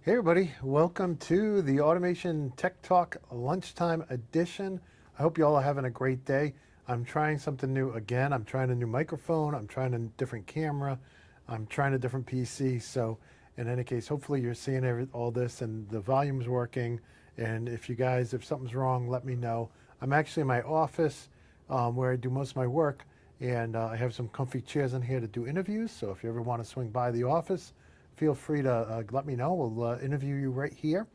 Hey everybody, welcome to the Automation Tech Talk Lunchtime Edition. I hope you all are having a great day. I'm trying something new again. I'm trying a new microphone. I'm trying a different camera. I'm trying a different PC. So in any case, hopefully you're seeing all this and the volume's working. And if something's wrong, let me know. I'm actually in my office where I do most of my work. And I have some comfy chairs in here to do interviews. So if you ever want to swing by the office, feel free to let me know. We'll interview you right here.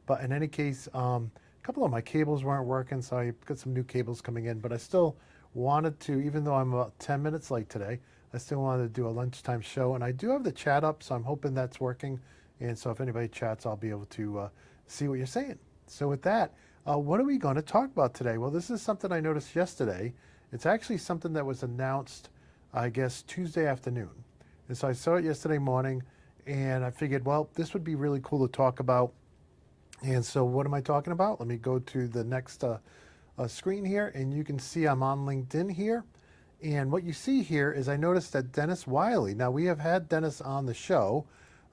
But in any case, a couple of my cables weren't working, so I got some new cables coming in. But I still wanted to, even though I'm about 10 minutes late today, I still wanted to do a lunchtime show. And I do have the chat up, so I'm hoping that's working. And so if anybody chats, I'll be able to see what you're saying. So with that, what are we going to talk about today? Well, this is something I noticed yesterday. It's actually something that was announced, I guess, Tuesday afternoon. And so I saw it yesterday morning. And I figured, well, this would be really cool to talk about. And so what am I talking about? Let me go to the next screen here, and you can see I'm on LinkedIn here. And what you see here is I noticed that Dennis Wiley, now we have had Dennis on the show.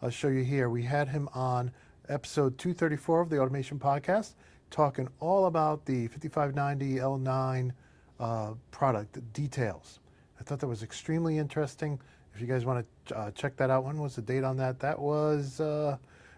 I'll show you here. We had him on episode 234 of the Automation Podcast, talking all about the 5590 L9 product details. I thought that was extremely interesting. If you guys want to check that out, when was the date on that? That was,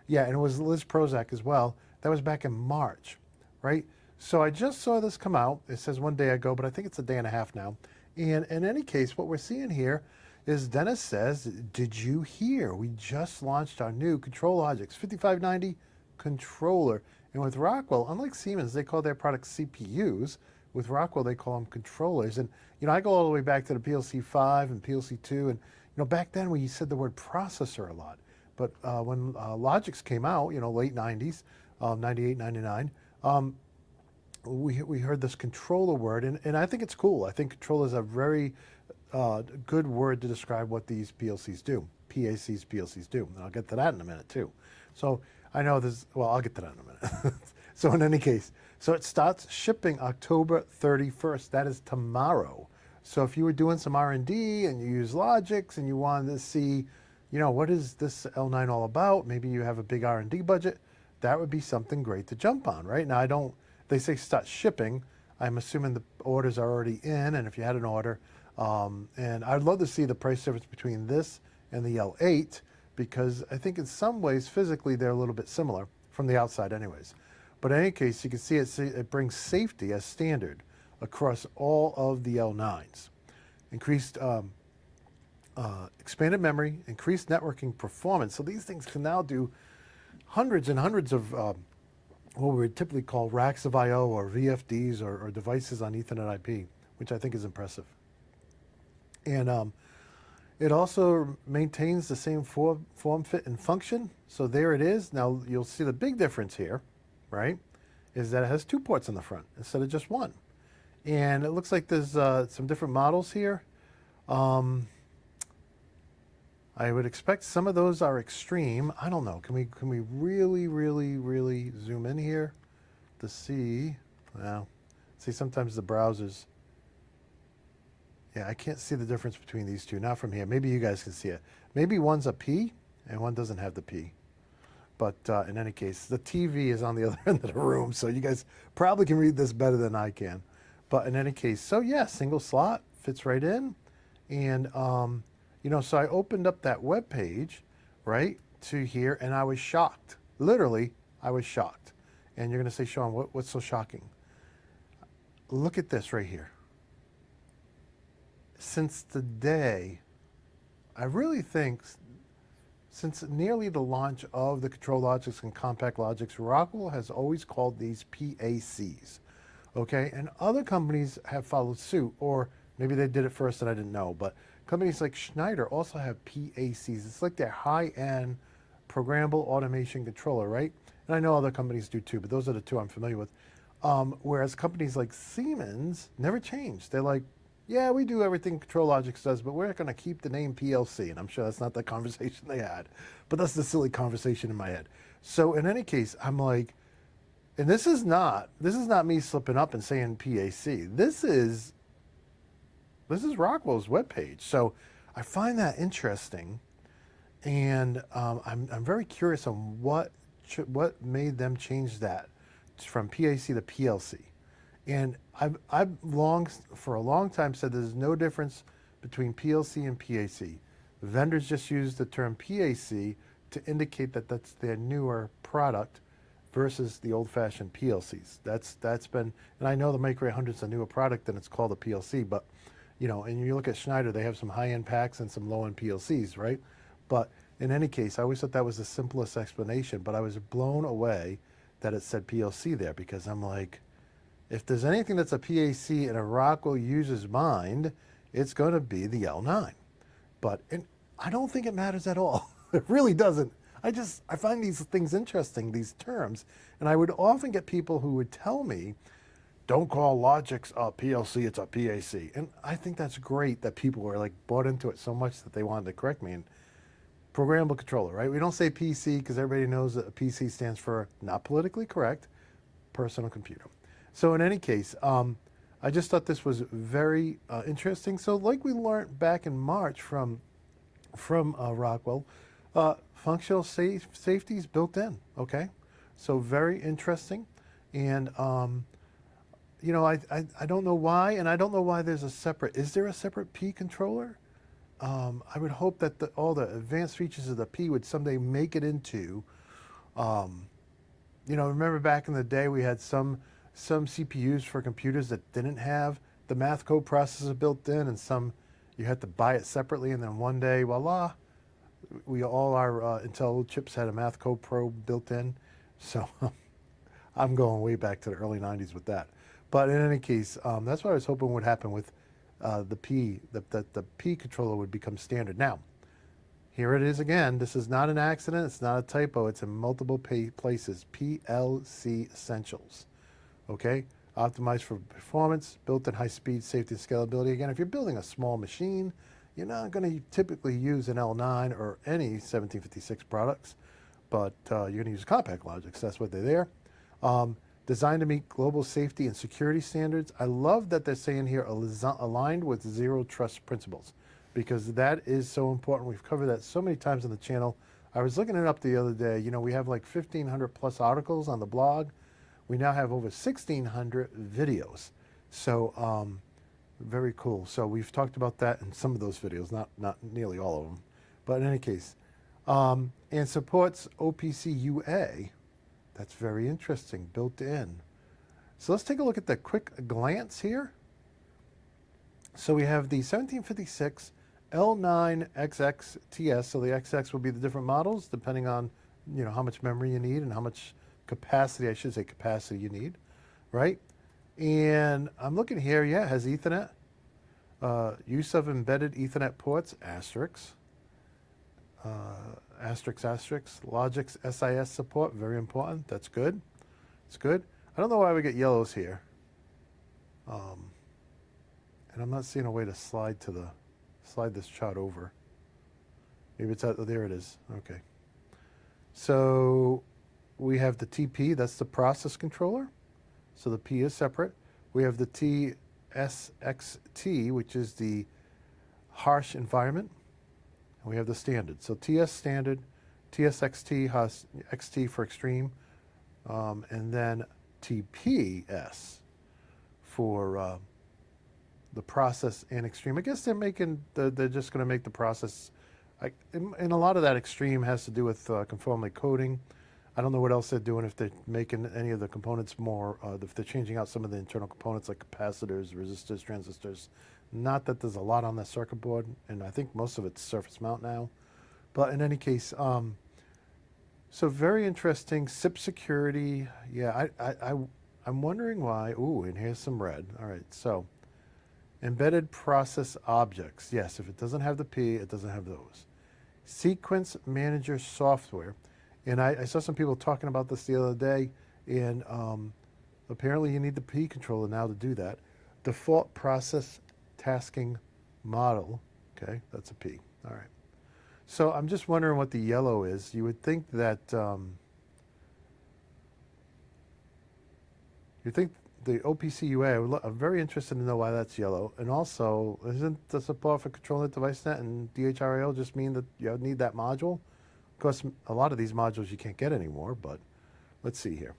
yeah, and it was Liz Prozac as well. That was back in March, right? So I just saw this come out. It says 1 day ago, but I think it's a day and a half now. And in any case, what we're seeing here is Dennis says, did you hear? We just launched our new ControlLogix 5590 controller. And with Rockwell, unlike Siemens, they call their products CPUs. With Rockwell, they call them controllers. And, I go all the way back to the PLC 5 and PLC 2. And, back then we said the word processor a lot. But when Logix came out, late 90s, 98, 99, we heard this controller word. And I think it's cool. I think controller is a very good word to describe what these PLCs do. PLCs do. And I'll get to that in a minute, too. So I know I'll get to that in a minute. So in any case, so it starts shipping October 31st. That is tomorrow. So if you were doing some R&D and you use Logix and you wanted to see, what is this L9 all about? Maybe you have a big R&D budget. That would be something great to jump on, right? Now, they say start shipping. I'm assuming the orders are already in, and if you had an order, and I'd love to see the price difference between this and the L8, because I think in some ways, physically, they're a little bit similar, from the outside anyways. But in any case, you can see it brings safety as standard across all of the L9s. Increased expanded memory, increased networking performance. So these things can now do hundreds and hundreds of what we would typically call racks of I/O or VFDs or devices on Ethernet IP, which I think is impressive. And it also maintains the same form, fit, and function. So there it is. Now you'll see the big difference here, right, is that it has 2 ports in the front instead of just 1. And it looks like there's some different models here. I would expect some of those are extreme. I don't know. Can we really, really, really zoom in here to see? Well, see, sometimes the browsers. Yeah, I can't see the difference between these two. Not from here. Maybe you guys can see it. Maybe one's a P and one doesn't have the P. But in any case, the TV is on the other end of the room, so you guys probably can read this better than I can. But in any case, so yeah, single slot, fits right in. And, so I opened up that web page, right, to here, and I was shocked. Literally, I was shocked. And you're going to say, Sean, what's so shocking? Look at this right here. Since the day, I really think, since nearly the launch of the ControlLogix and CompactLogix, Rockwell has always called these PACs, okay? And other companies have followed suit, or maybe they did it first and I didn't know, but companies like Schneider also have PACs. It's like their high-end programmable automation controller, right? And I know other companies do too, but those are the two I'm familiar with. Whereas companies like Siemens never changed. They're like, yeah, we do everything ControlLogix does, but we're going to keep the name PLC. And I'm sure that's not the conversation they had, but that's the silly conversation in my head. So in any case, I'm like, and this is not me slipping up and saying PAC. This is Rockwell's webpage. So I find that interesting, and I'm very curious on what what made them change that from PAC to PLC? And I've for a long time said there's no difference between PLC and PAC. Vendors just use the term PAC to indicate that that's their newer product versus the old-fashioned PLCs. That's been, and I know the Micro 800's a newer product and it's called a PLC, but you know, and you look at Schneider, they have some high-end packs and some low-end PLCs, right? But in any case, I always thought that was the simplest explanation, but I was blown away that it said PLC there, because I'm like, if there's anything that's a PAC in a Rockwell user's mind, it's going to be the L9. But I don't think it matters at all. It really doesn't. I find these things interesting, these terms, and I would often get people who would tell me, don't call Logix a PLC, it's a PAC. And I think that's great that people were like bought into it so much that they wanted to correct me. And programmable controller, right? We don't say PC because everybody knows that a PC stands for, not politically correct, personal computer. So in any case, I just thought this was very interesting. So like we learned back in March from Rockwell, functional safety is built in, okay? So very interesting. And, you know, I don't know why, and I don't know why there's a separate, is there a separate P controller? I would hope that all the advanced features of the P would someday make it into, you know, remember back in the day we had some CPUs for computers that didn't have the math code processor built in, and some you had to buy it separately, and then one day, voila, all our Intel chips had a math code pro built in. So I'm going way back to the early 90s with that. But in any case, that's what I was hoping would happen with the P, that the P controller would become standard. Now, here it is again. This is not an accident. It's not a typo. It's in multiple places. PLC Essentials. Okay? Optimized for performance, built-in high-speed, safety, and scalability. Again, if you're building a small machine, you're not going to typically use an L9 or any 1756 products, but you're going to use ControlLogix. That's what they're there. Designed to meet global safety and security standards. I love that they're saying here aligned with zero trust principles, because that is so important. We've covered that so many times on the channel. I was looking it up the other day. You know, we have like 1,500 plus articles on the blog. We now have over 1,600 videos. So very cool. So we've talked about that in some of those videos, not nearly all of them. But in any case, and supports OPC UA. That's very interesting, built in. So let's take a look at the quick glance here. So we have the 1756 L9 XXTS. So the XX will be the different models depending on, you know, how much memory you need and how much capacity, I should say capacity you need, right? And I'm looking here, yeah, it has Ethernet. Use of embedded Ethernet ports, asterisk. Logix SIS support, very important. That's good. It's good. I don't know why we get yellows here. And I'm not seeing a way to slide this chart over. Maybe it's out, there it is. Okay. So we have the TP, that's the process controller. So the P is separate. We have the TSXT, which is the harsh environment. And we have the standard. So TS standard, TSXT has XT for extreme, and then TPS for the process and extreme. I guess they're just going to make the process, and a lot of that extreme has to do with conformally coding. I don't know what else they're doing, if they're making any of the components more, if they're changing out some of the internal components like capacitors, resistors, transistors. Not that there's a lot on that circuit board, and I think most of it's surface mount now. But in any case, so very interesting. SIP security, yeah, I'm wondering why. Ooh, and here's some red. All right, so embedded process objects. Yes, if it doesn't have the P, it doesn't have those. Sequence manager software. And I saw some people talking about this the other day, and apparently you need the P controller now to do that. Default process tasking model. Okay, that's a P. All right. So I'm just wondering what the yellow is. You would think that the OPC UA, I'm very interested to know why that's yellow. And also, isn't the support for controlling device net and DHRIL just mean that you need that module? Of course, a lot of these modules you can't get anymore, but let's see here.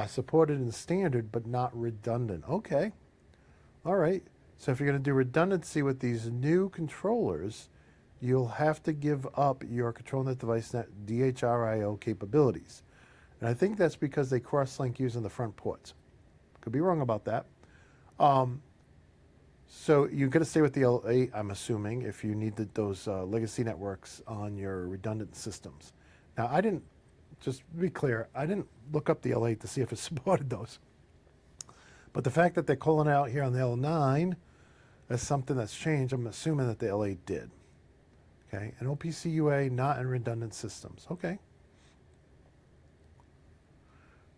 Supported in standard, but not redundant. Okay. All right. So if you're going to do redundancy with these new controllers, you'll have to give up your ControlNet DeviceNet DHRIO capabilities. And I think that's because they cross-link using the front ports. Could be wrong about that. So you're going to stay with the L8, I'm assuming, if you need those legacy networks on your redundant systems. Now, just to be clear, I didn't look up the L8 to see if it supported those. But the fact that they're calling out here on the L9 as something that's changed, I'm assuming that the L8 did. Okay, and OPC UA not in redundant systems. Okay.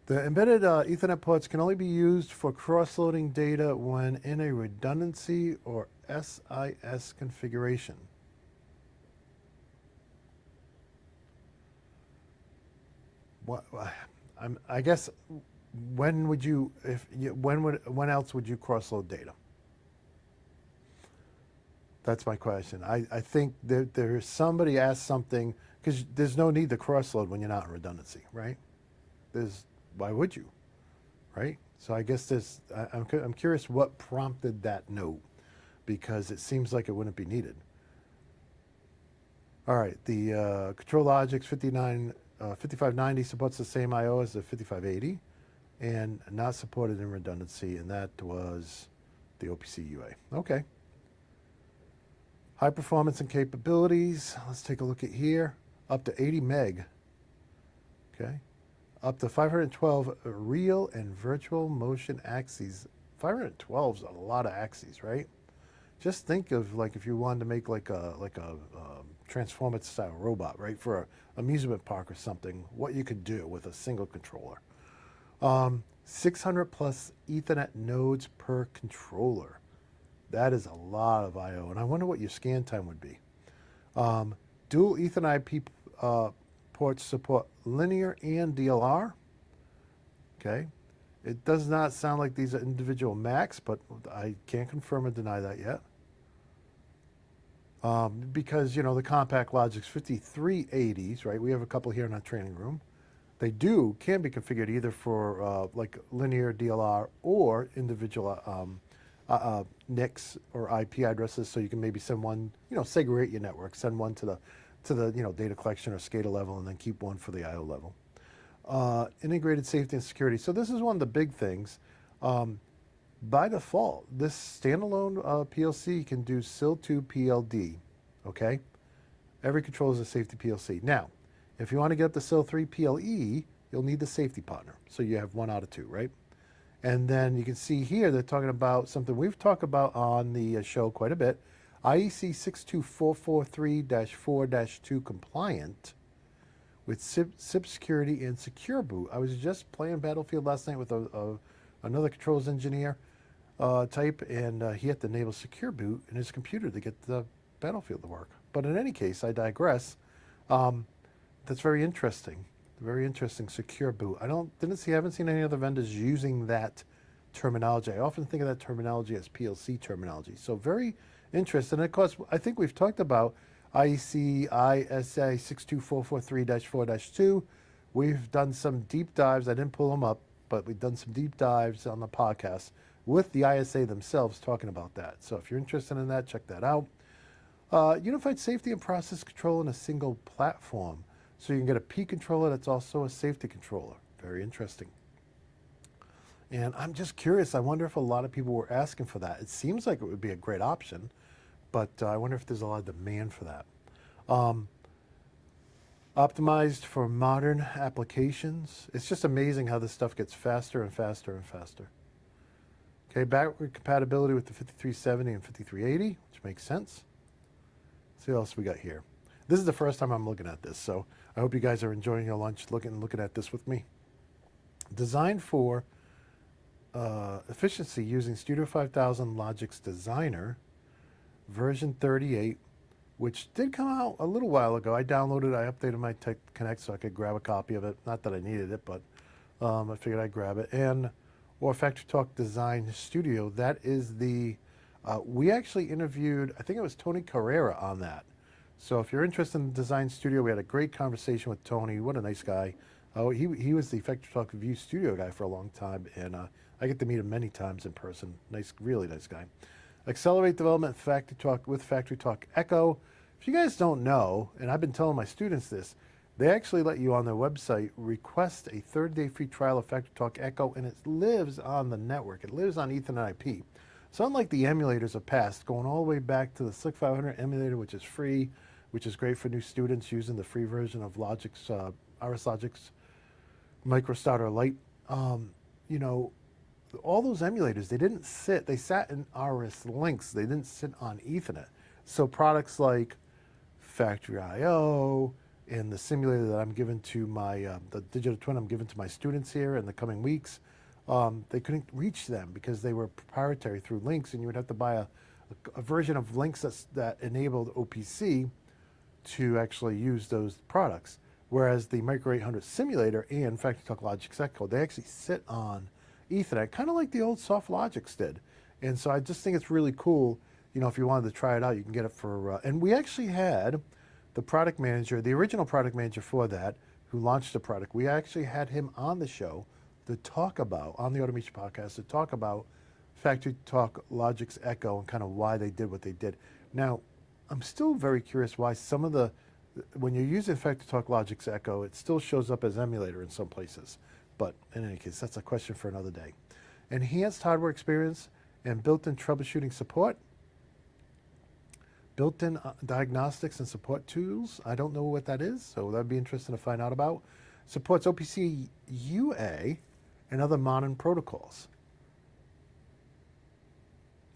The embedded Ethernet ports can only be used for cross-loading data when in a redundancy or SIS configuration. I guess when else would you cross-load data? That's my question. I think there's somebody asked something, because there's no need to cross-load when you're not in redundancy, right? Why would you, right? So I guess I'm curious what prompted that note, because it seems like it wouldn't be needed. All right, the ControlLogix 5590 supports the same I/O as the 5580 and not supported in redundancy, and that was the OPC UA. Okay. High performance and capabilities. Let's take a look at here. Up to 80 meg. Okay. Up to 512 real and virtual motion axes. 512 is a lot of axes, right? Just think of like if you wanted to make like a Transformers style robot, right, for an amusement park or something, what you could do with a single controller. 600 plus Ethernet nodes per controller. That is a lot of I/O, and I wonder what your scan time would be. Dual Ethernet IP ports support linear and DLR. Okay. It does not sound like these are individual Macs, but I can't confirm or deny that yet. Because, you know, the ControlLogix 5380s, right? We have a couple here in our training room. They can be configured either for like linear DLR or individual NICs or IP addresses, so you can maybe send one, you know, segregate your network, send one to the you know, data collection or SCADA level, and then keep one for the I/O level. Integrated safety and security. So this is one of the big things. By default, this standalone PLC can do SIL2 PLD. Okay, every controller is a safety PLC. Now, if you want to get the SIL3 PLE, you'll need the safety partner. So you have 1 out of 2, right? And then you can see here they're talking about something we've talked about on the show quite a bit. IEC 62443-4-2 compliant with SIP security and secure boot. I was just playing Battlefield last night with another controls engineer type, and he had to enable secure boot in his computer to get the Battlefield to work. But in any case, I digress. That's very interesting. Very interesting, secure boot. I haven't seen any other vendors using that terminology. I often think of that terminology as PLC terminology. So very interesting. And of course, I think we've talked about IEC ISA 62443-4-2. We've done some deep dives. I didn't pull them up, but we've done some deep dives on the podcast with the ISA themselves talking about that. So if you're interested in that, check that out. Unified safety and process control in a single platform. So you can get a P controller that's also a safety controller. Very interesting. And I'm just curious, I wonder if a lot of people were asking for that. It seems like it would be a great option, but I wonder if there's a lot of demand for that. Optimized for modern applications. It's just amazing how this stuff gets faster and faster and faster. Okay, backward compatibility with the 5370 and 5380, which makes sense. Let's see what else we got here. This is the first time I'm looking at this, so I hope you guys are enjoying your lunch looking at this with me. Designed for efficiency using Studio 5000 Logix Designer, version 38, which did come out a little while ago. I downloaded, I updated my Tech Connect so I could grab a copy of it. Not that I needed it, but I figured I'd grab it. Or Factory Talk Design Studio, that is the, we actually interviewed, I think it was Tony Carrera on that. So if you're interested in the design studio, we had a great conversation with Tony. What a nice guy. Oh, he was the Factory Talk View studio guy for a long time, and I get to meet him many times in person. Nice, really nice guy. Accelerate development Factory Talk with Factory Talk Echo. If you guys don't know, and I've been telling my students this, they actually let you on their website request a 30-day free trial of Factory Talk Echo, and it lives on the network. It lives on Ethernet IP. So unlike the emulators of past, going all the way back to the SLC 500 emulator, which is free, which is great for new students using the free version of Logix, RS Logix MicroStarter Lite, you know, all those emulators, they sat in RS links. They didn't sit on Ethernet. So products like Factory IO and the simulator that I'm giving to my, the digital twin I'm giving to my students here in the coming weeks, they couldn't reach them because they were proprietary through links, and you would have to buy a version of links that enabled OPC to actually use those products. Whereas the Micro 800 simulator and Factory Talk Logix Echo, they actually sit on Ethernet, kind of like the old Soft Logix did. And so I just think it's really cool. You know, if you wanted to try it out, you can get it for, and we actually had the product manager, the original product manager for that, who launched the product. We actually had him on the show to talk about, on the Automation Podcast, to talk about Factory Talk Logix Echo and kind of why they did what they did. Now, I'm still very curious why some of the, when you're using Factory Talk Logix Echo, it still shows up as emulator in some places. But in any case, that's a question for another day. Enhanced hardware experience and built-in troubleshooting support. Built-in diagnostics and support tools. I don't know what that is, so that'd be interesting to find out about. Supports OPC UA and other modern protocols.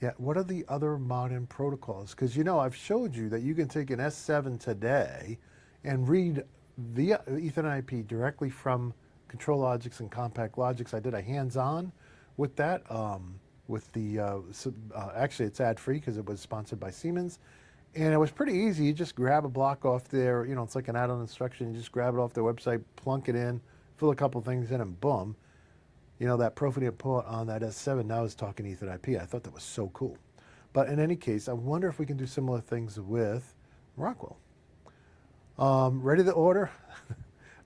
Yeah, what are the other modern protocols? Because, you know, I've showed you that you can take an S7 today and read via Ethernet IP directly from ControlLogix and CompactLogix. I did a hands-on with that. With the actually, it's ad-free because it was sponsored by Siemens, and it was pretty easy. You just grab a block off there. You know, it's like an add-on instruction. You just grab it off their website, plunk it in, fill a couple things in, and boom. You know, that Profit port on that S7 now is talking Ethernet IP. I thought that was so cool. But in any case, I wonder if we can do similar things with Rockwell. Ready to order?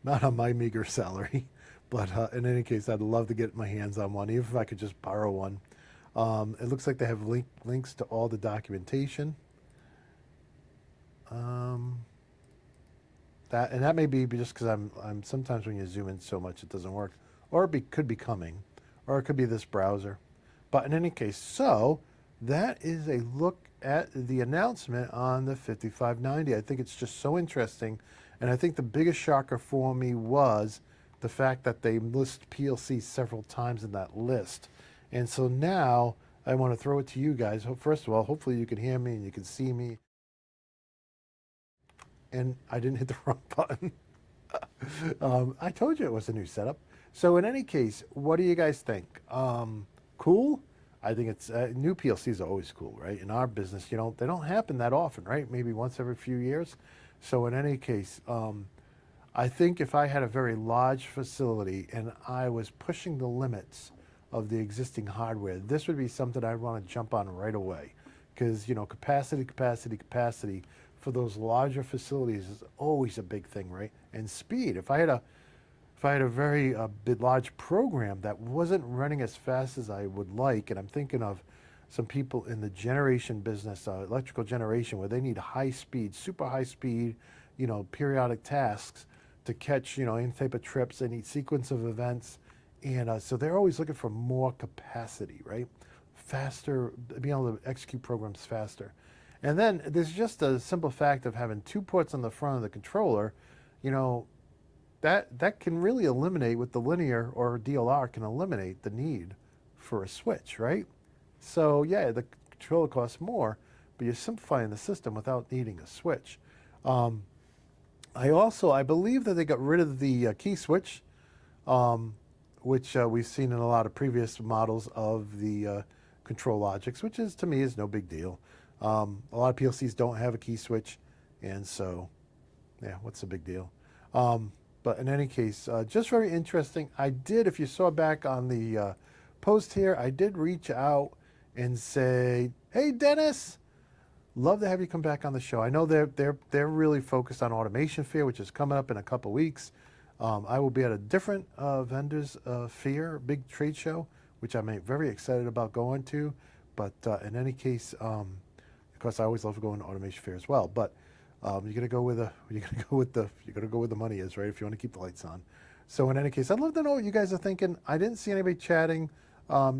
Not on my meager salary. But in any case, I'd love to get my hands on one, even if I could just borrow one. It looks like they have links to all the documentation. That may be just because I'm sometimes when you zoom in so much it doesn't work, or it could be coming, or it could be this browser. But in any case, so that is a look at the announcement on the 5590. I think it's just so interesting, and I think the biggest shocker for me was the fact that they list PLC several times in that list. And so now I want to throw it to you guys. First of all, hopefully you can hear me and you can see me. And I didn't hit the wrong button. I told you it was a new setup. So in any case, what do you guys think? Cool? I think it's, new PLCs are always cool, right? In our business, you know, they don't happen that often, right? Maybe once every few years. So in any case, I think if I had a very large facility and I was pushing the limits of the existing hardware, this would be something I'd want to jump on right away. Because, you know, capacity for those larger facilities is always a big thing, right? And speed. If I had a very big, large program that wasn't running as fast as I would like, and I'm thinking of some people in the generation business, electrical generation, where they need high speed, super high speed, you know, periodic tasks to catch, you know, any type of trips. They need sequence of events. And so they're always looking for more capacity, right? Faster, being able to execute programs faster. And then there's just a simple fact of having 2 ports on the front of the controller, you know, that can really eliminate, with the linear or DLR, can eliminate the need for a switch, right? So yeah, the controller costs more, but you're simplifying the system without needing a switch. I believe that they got rid of the key switch, which we've seen in a lot of previous models of the ControlLogix, which is, to me, is no big deal. A lot of PLCs don't have a key switch, and so, yeah, what's the big deal? But in any case, just very interesting. I did, if you saw back on the post here, I did reach out and say, hey, Dennis, love to have you come back on the show. I know they're really focused on Automation Fair, which is coming up in a couple weeks. I will be at a different vendors fair, big trade show, which I'm very excited about going to. But in any case, of course, I always love going to Automation Fair as well. But you're gonna go with the money is, right? If you want to keep the lights on. So in any case, I'd love to know what you guys are thinking. I didn't see anybody chatting,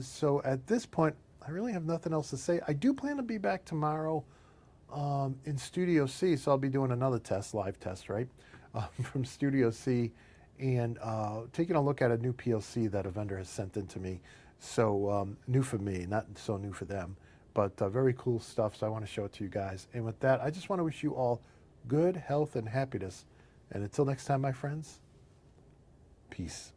so at this point, I really have nothing else to say. I do plan to be back tomorrow in Studio C, so I'll be doing another test, live test, right, from Studio C, and taking a look at a new PLC that a vendor has sent in to me. So new for me, not so new for them, but very cool stuff. So I want to show it to you guys. And with that, I just want to wish you all good health and happiness. And until next time, my friends, peace.